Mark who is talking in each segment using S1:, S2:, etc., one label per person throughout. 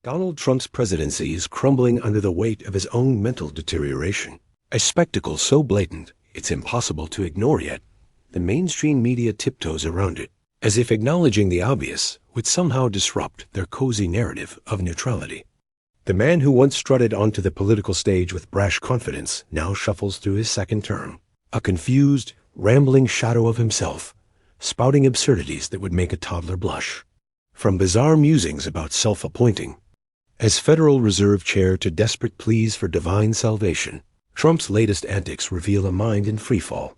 S1: Donald Trump's presidency is crumbling under the weight of his own mental deterioration. A spectacle so blatant, it's impossible to ignore yet. The mainstream media tiptoes around it, as if acknowledging the obvious would somehow disrupt their cozy narrative of neutrality. The man who once strutted onto the political stage with brash confidence now shuffles through his second term, a confused, rambling shadow of himself, spouting absurdities that would make a toddler blush. From bizarre musings about self-appointing, as Federal Reserve Chair to desperate pleas for divine salvation, Trump's latest antics reveal a mind in freefall,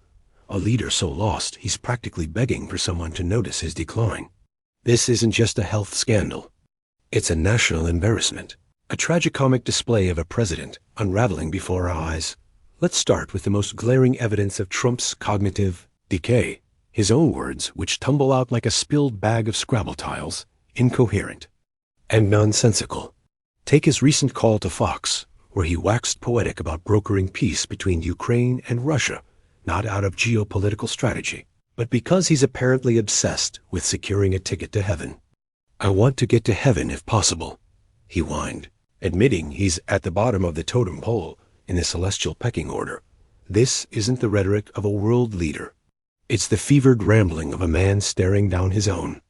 S1: a leader so lost he's practically begging for someone to notice his decline. This isn't just a health scandal. It's a national embarrassment, a tragicomic display of a president unraveling before our eyes. Let's start with the most glaring evidence of Trump's cognitive decay, his own words, which tumble out like a spilled bag of Scrabble tiles, incoherent and nonsensical. Take his recent call to Fox, where he waxed poetic about brokering peace between Ukraine and Russia, not out of geopolitical strategy, but because he's apparently obsessed with securing a ticket to heaven. "I want to get to heaven if possible," he whined, admitting he's at the bottom of the totem pole in the celestial pecking order. This isn't the rhetoric of a world leader. It's the fevered rambling of a man staring down his own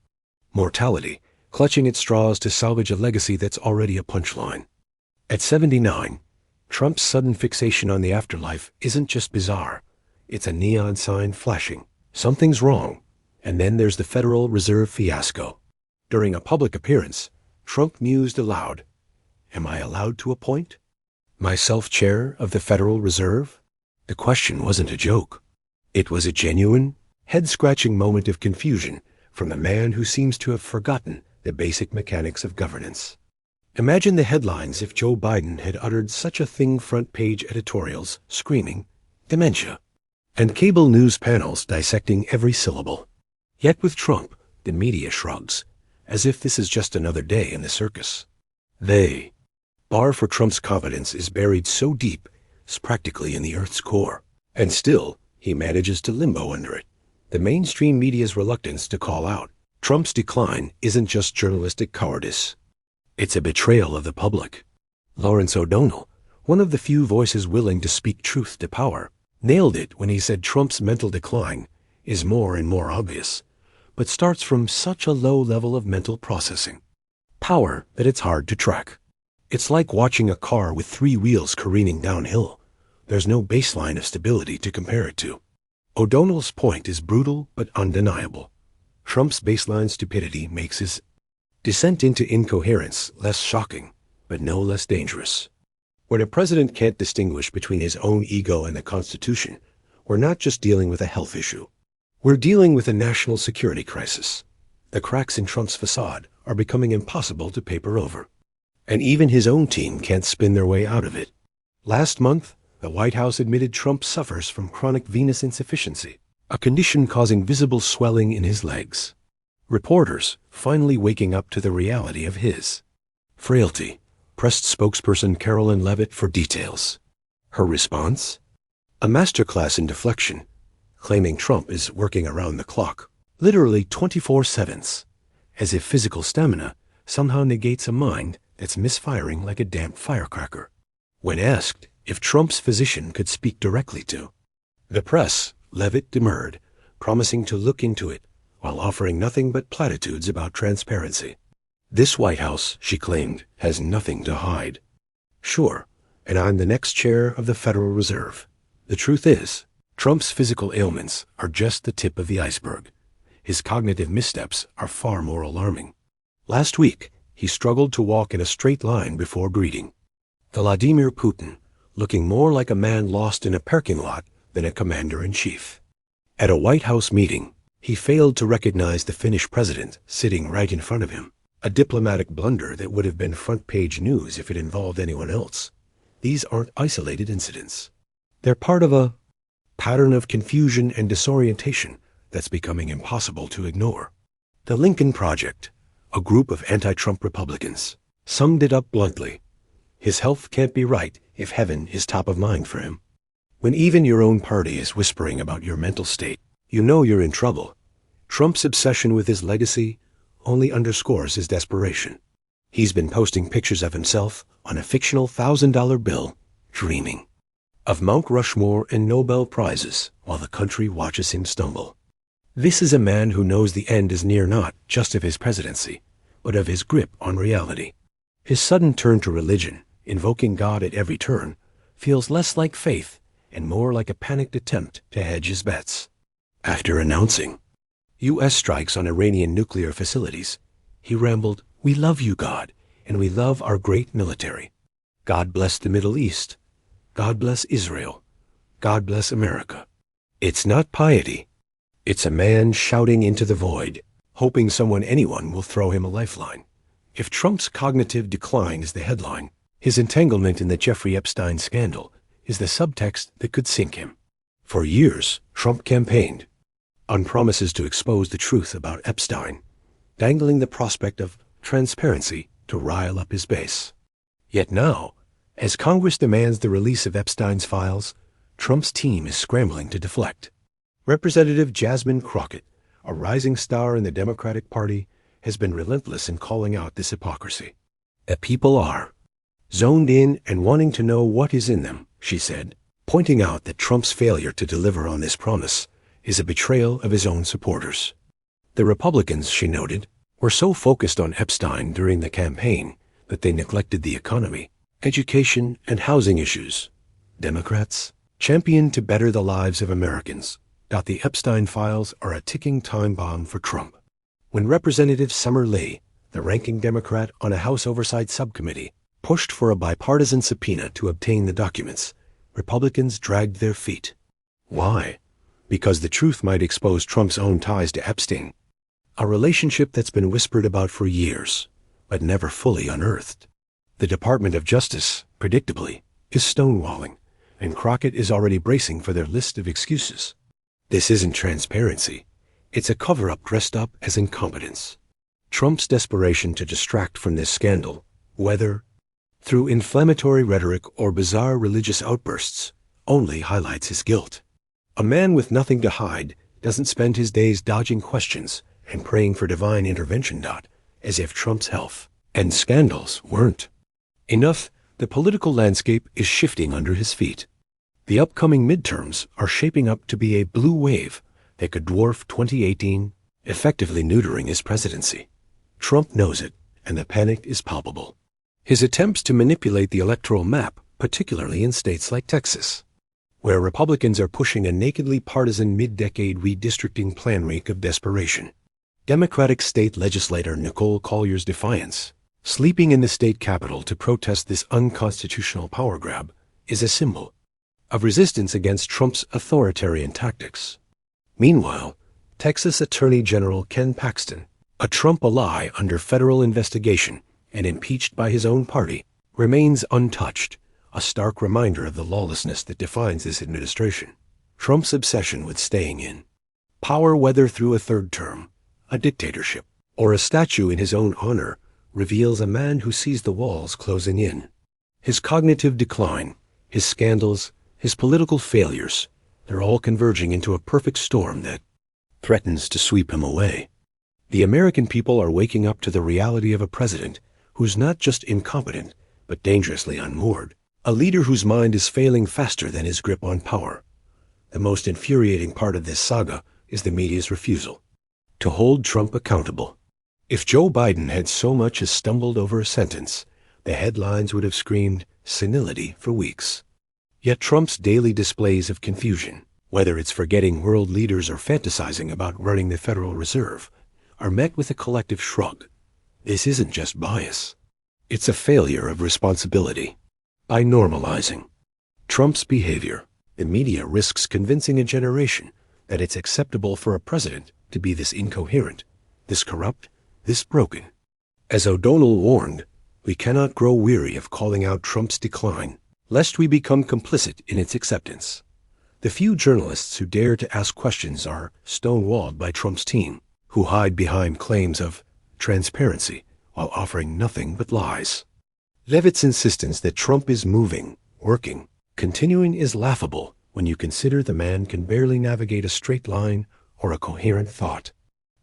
S1: mortality, clutching at straws to salvage a legacy that's already a punchline. At 79, Trump's sudden fixation on the afterlife isn't just bizarre. It's a neon sign flashing. Something's wrong. And then there's the Federal Reserve fiasco. During a public appearance, Trump mused aloud, "Am I allowed to appoint myself chair of the Federal Reserve?" The question wasn't a joke. It was a genuine, head-scratching moment of confusion from the man who seems to have forgotten the basic mechanics of governance. Imagine the headlines if Joe Biden had uttered such a thing, front-page editorials screaming, "Dementia," and cable news panels dissecting every syllable. Yet with Trump, the media shrugs, as if this is just another day in the circus. The bar for Trump's competence is buried so deep, it's practically in the Earth's core. And still, he manages to limbo under it. The mainstream media's reluctance to call out Trump's decline isn't just journalistic cowardice. It's a betrayal of the public. Lawrence O'Donnell, one of the few voices willing to speak truth to power, nailed it when he said Trump's mental decline is more and more obvious, but starts from such a low level of mental processing power that it's hard to track. It's like watching a car with 3 wheels careening downhill. There's no baseline of stability to compare it to. O'Donnell's point is brutal but undeniable. Trump's baseline stupidity makes his descent into incoherence less shocking, but no less dangerous. When a president can't distinguish between his own ego and the Constitution, we're not just dealing with a health issue. We're dealing with a national security crisis. The cracks in Trump's facade are becoming impossible to paper over. And even his own team can't spin their way out of it. Last month, the White House admitted Trump suffers from chronic venous insufficiency, a condition causing visible swelling in his legs. Reporters finally waking up to the reality of his frailty, pressed spokesperson Carolyn Leavitt for details. Her response? A masterclass in deflection, claiming Trump is working around the clock, literally 24/7, as if physical stamina somehow negates a mind that's misfiring like a damp firecracker. When asked if Trump's physician could speak directly to the press, Leavitt demurred, promising to look into it while offering nothing but platitudes about transparency. This White House, she claimed, has nothing to hide. Sure, and I'm the next chair of the Federal Reserve. The truth is, Trump's physical ailments are just the tip of the iceberg. His cognitive missteps are far more alarming. Last week, he struggled to walk in a straight line before greeting Vladimir Putin, looking more like a man lost in a parking lot than a commander-in-chief. At a White House meeting, he failed to recognize the Finnish president sitting right in front of him, a diplomatic blunder that would have been front-page news if it involved anyone else. These aren't isolated incidents. They're part of a pattern of confusion and disorientation that's becoming impossible to ignore. The Lincoln Project, a group of anti-Trump Republicans, summed it up bluntly. His health can't be right if heaven is top of mind for him. When even your own party is whispering about your mental state, you know you're in trouble. Trump's obsession with his legacy only underscores his desperation. He's been posting pictures of himself on a fictional $1,000 bill, dreaming of Mount Rushmore and Nobel Prizes while the country watches him stumble. This is a man who knows the end is near, not just of his presidency, but of his grip on reality. His sudden turn to religion, invoking God at every turn, feels less like faith and more like a panicked attempt to hedge his bets. After announcing U.S. strikes on Iranian nuclear facilities, he rambled, "We love you, God, and we love our great military. God bless the Middle East. God bless Israel. God bless America." It's not piety. It's a man shouting into the void, hoping anyone will throw him a lifeline. If Trump's cognitive decline is the headline, his entanglement in the Jeffrey Epstein scandal is the subtext that could sink him. For years, Trump campaigned on promises to expose the truth about Epstein, dangling the prospect of transparency to rile up his base. Yet now, as Congress demands the release of Epstein's files, Trump's team is scrambling to deflect. Representative Jasmine Crockett, a rising star in the Democratic Party, has been relentless in calling out this hypocrisy. "The people are zoned in and wanting to know what is in them," she said, pointing out that Trump's failure to deliver on this promise is a betrayal of his own supporters. The Republicans, she noted, were so focused on Epstein during the campaign that they neglected the economy, education, and housing issues. Democrats championed to better the lives of Americans. The Epstein Files are a ticking time bomb for Trump. When Representative Summer Lee, the ranking Democrat on a House Oversight Subcommittee, pushed for a bipartisan subpoena to obtain the documents, Republicans dragged their feet. Why? Because the truth might expose Trump's own ties to Epstein, a relationship that's been whispered about for years, but never fully unearthed. The Department of Justice, predictably, is stonewalling, and Crockett is already bracing for their list of excuses. This isn't transparency. It's a cover-up dressed up as incompetence. Trump's desperation to distract from this scandal, whether through inflammatory rhetoric or bizarre religious outbursts, only highlights his guilt. A man with nothing to hide doesn't spend his days dodging questions and praying for divine intervention, as if Trump's health and scandals weren't enough. The political landscape is shifting under his feet. The upcoming midterms are shaping up to be a blue wave that could dwarf 2018, effectively neutering his presidency. Trump knows it, and the panic is palpable. His attempts to manipulate the electoral map, particularly in states like Texas, where Republicans are pushing a nakedly partisan mid-decade redistricting plan, reek of desperation. Democratic state legislator Nicole Collier's defiance, sleeping in the state capitol to protest this unconstitutional power grab, is a symbol of resistance against Trump's authoritarian tactics. Meanwhile, Texas Attorney General Ken Paxton, a Trump ally under federal investigation and impeached by his own party, remains untouched, a stark reminder of the lawlessness that defines this administration. Trump's obsession with staying in power, whether through a third term, a dictatorship, or a statue in his own honor, reveals a man who sees the walls closing in. His cognitive decline, his scandals, his political failures, they're all converging into a perfect storm that threatens to sweep him away. The American people are waking up to the reality of a president who's not just incompetent, but dangerously unmoored, a leader whose mind is failing faster than his grip on power. The most infuriating part of this saga is the media's refusal to hold Trump accountable. If Joe Biden had so much as stumbled over a sentence, the headlines would have screamed senility for weeks. Yet Trump's daily displays of confusion, whether it's forgetting world leaders or fantasizing about running the Federal Reserve, are met with a collective shrug. This isn't just bias. It's a failure of responsibility. By normalizing Trump's behavior, the media risks convincing a generation that it's acceptable for a president to be this incoherent, this corrupt, this broken. As O'Donnell warned, we cannot grow weary of calling out Trump's decline, lest we become complicit in its acceptance. The few journalists who dare to ask questions are stonewalled by Trump's team, who hide behind claims of transparency while offering nothing but lies. Levitt's insistence that Trump is moving, working, continuing is laughable when you consider the man can barely navigate a straight line or a coherent thought.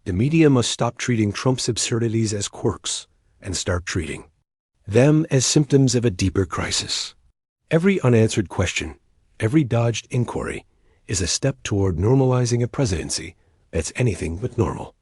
S1: The media must stop treating Trump's absurdities as quirks, and start treating them as symptoms of a deeper crisis. Every unanswered question, every dodged inquiry, is a step toward normalizing a presidency that's anything but normal.